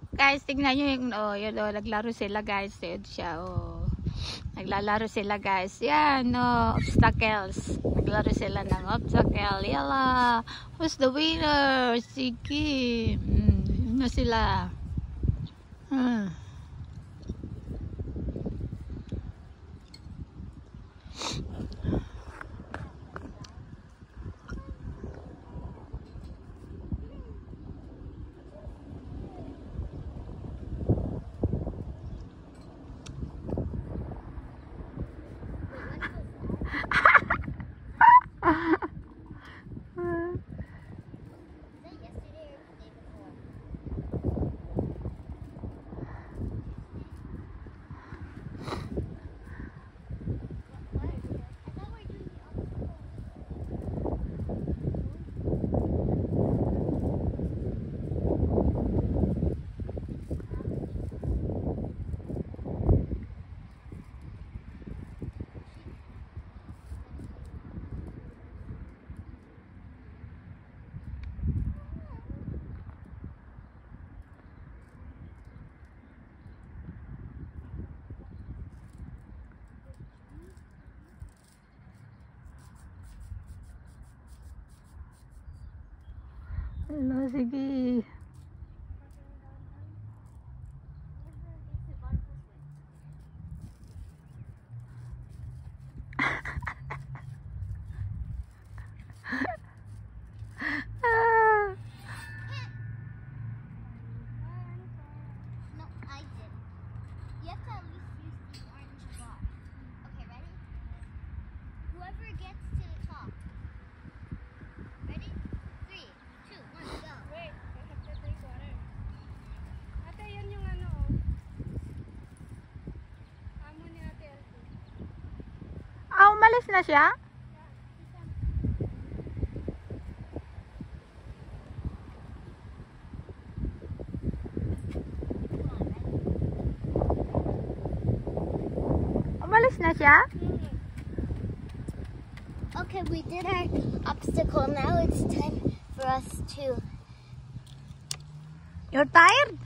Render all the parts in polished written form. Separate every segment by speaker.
Speaker 1: Guys, tingnan nyo yung, yun, naglaro sila guys. Yun siya, naglalaro sila guys. Yan, obstacles. Naglaro sila ng obstacle. Yala, who's the winner? Sige. Yun na sila. Hello, sige. Umalis na siya? Umalis na siya?
Speaker 2: Okay, we did our obstacle. Now it's time for us to...
Speaker 1: You're tired?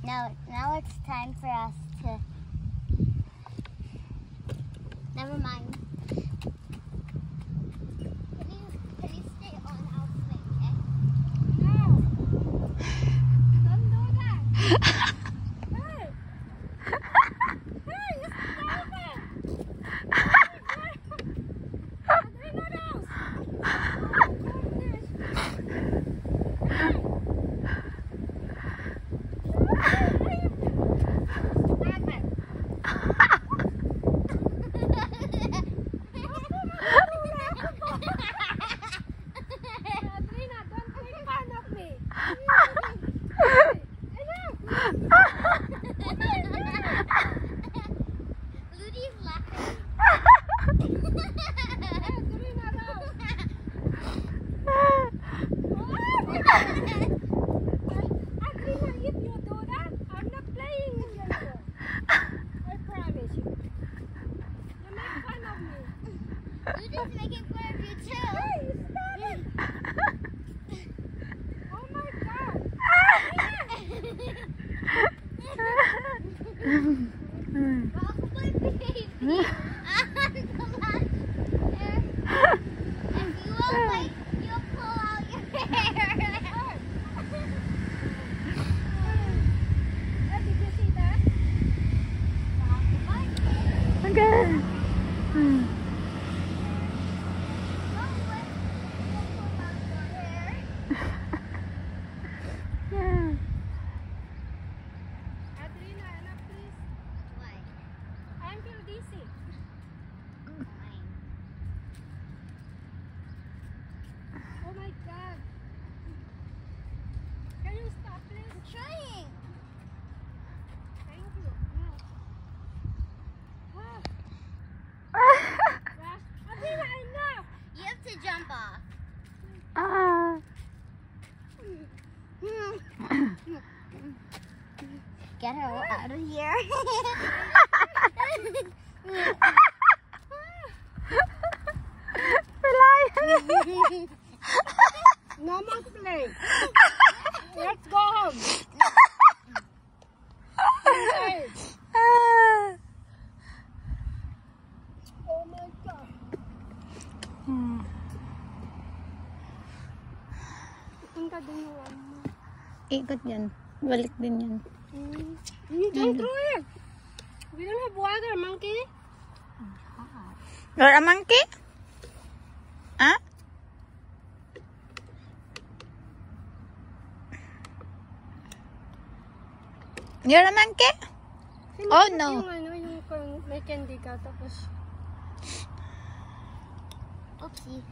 Speaker 2: Now it's time for us to... Never mind. Can you stay on our swing, okay? No. Don't do that. Hey. Hey, stop it. Ludy's making fun of you too. Hey, stop it! Oh my God! Oh my baby! Come on. If you will wait, you'll pull out your hair. Did you see that?
Speaker 1: Okay.
Speaker 2: Oh my God. Can you stop this? I'm trying. Thank you. Adrina, enough. You have to jump off. Get her out of here. No more play. Let's go home.
Speaker 1: ikot yan. Balik din yan.
Speaker 2: Don't throw it. We don't have water, monkey.
Speaker 1: You're a monkey? Huh? You're a monkey? Oh no.
Speaker 2: Yung ano, yung may candy ka, tapos... Oopsie.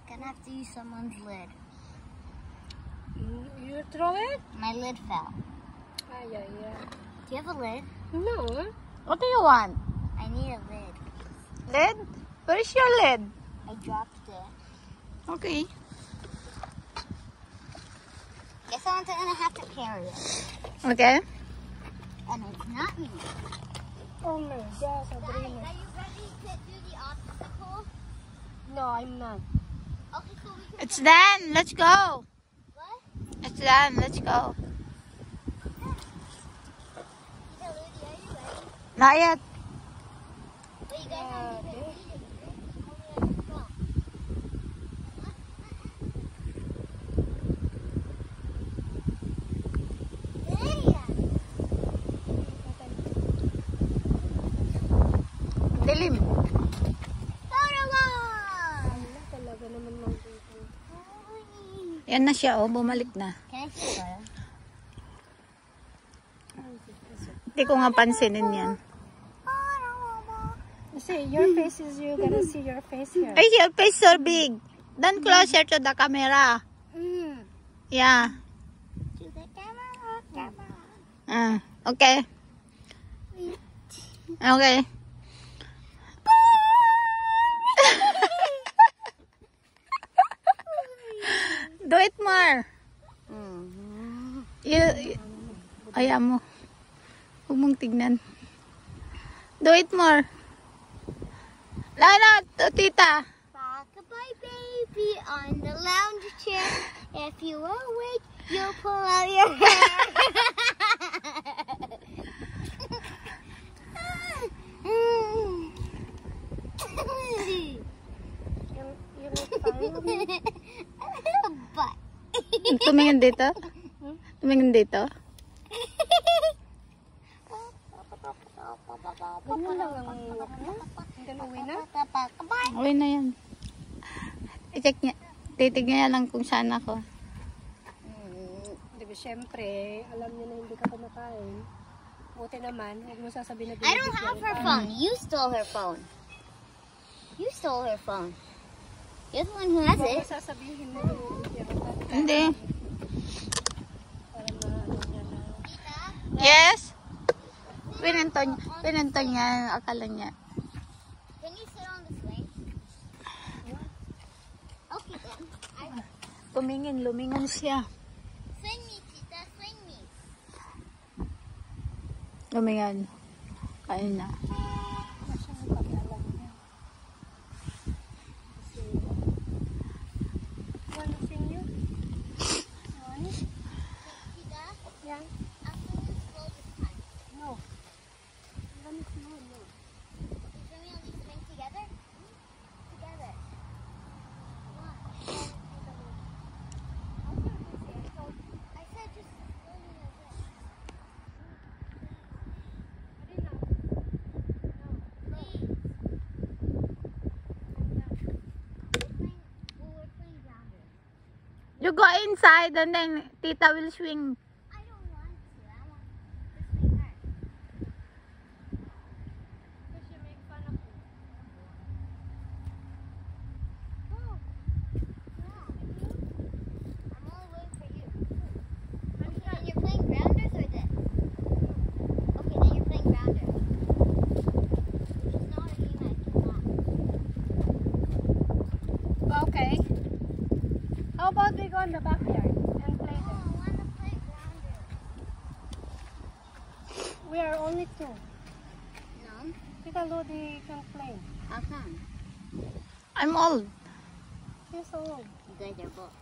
Speaker 2: Gonna have to use someone's lid. You throw it? My lid fell. Ay, ay, ay. Do you have a lid? No.
Speaker 1: What do you want?
Speaker 2: I need a lid.
Speaker 1: Lid? Where's your lid?
Speaker 2: I dropped it.
Speaker 1: Okay.
Speaker 2: Guess I'm gonna have to carry it.
Speaker 1: Okay.
Speaker 2: And it's not me. Oh my God, Sabrina. Are you ready to do the obstacle? No, I'm not. Okay, so we can...
Speaker 1: It's done. Let's go.
Speaker 2: What?
Speaker 1: It's done. Let's go.
Speaker 2: Tita Ludi, are you ready?
Speaker 1: Not yet.
Speaker 2: Wait, you guys have to read it. Go.
Speaker 1: Dilim.
Speaker 2: Talaga naman lang.
Speaker 1: Yan na siya, oh. Bumalik na.
Speaker 2: Can I see her?
Speaker 1: Hindi ko nga pansinin yan.
Speaker 2: See, your face is, you're gonna see your face here.
Speaker 1: Ay, your face so big. Then closer to the camera. Yeah.
Speaker 2: To the camera.
Speaker 1: Okay. Okay. Do it more. Ayaw mo. Huwag mong tignan. Do it more. Lala, tita.
Speaker 2: Rock-a-bye baby on the lounge chair. If you are awake, you'll pull out your hair.
Speaker 1: Tumingin dito? Tumingin dito? Uwi na yan. I-check niya. Titignan niya lang kung saan ako.
Speaker 2: Diba, syempre, alam niya na hindi ka kumakain. Buti naman, huwag mo sasabihin na I don't have her phone. You stole her phone. You stole her phone. You're the one who has it. Sasabihin mo
Speaker 1: Hindi. Yes? Pinanto niya. Akala niya.
Speaker 2: Can you sit on the swing? Okay then.
Speaker 1: Tumingin, lumingon siya.
Speaker 2: Swing me, Tita. Swing me.
Speaker 1: Lumingon. Kain na. You go inside and then Tita will swing.
Speaker 2: I don't want to. I want to swing her. Does she make fun of you? Oh. Yeah. I'm only waiting for you. Okay, and you're playing grounders or this? Okay, then you're playing grounders. Which is not a game I cannot. Okay. How about we go in the backyard and play there? I want to play grounders. We are only two. No. Tita Ludi can play. How come?
Speaker 1: I'm old.
Speaker 2: She's old. You guys are both.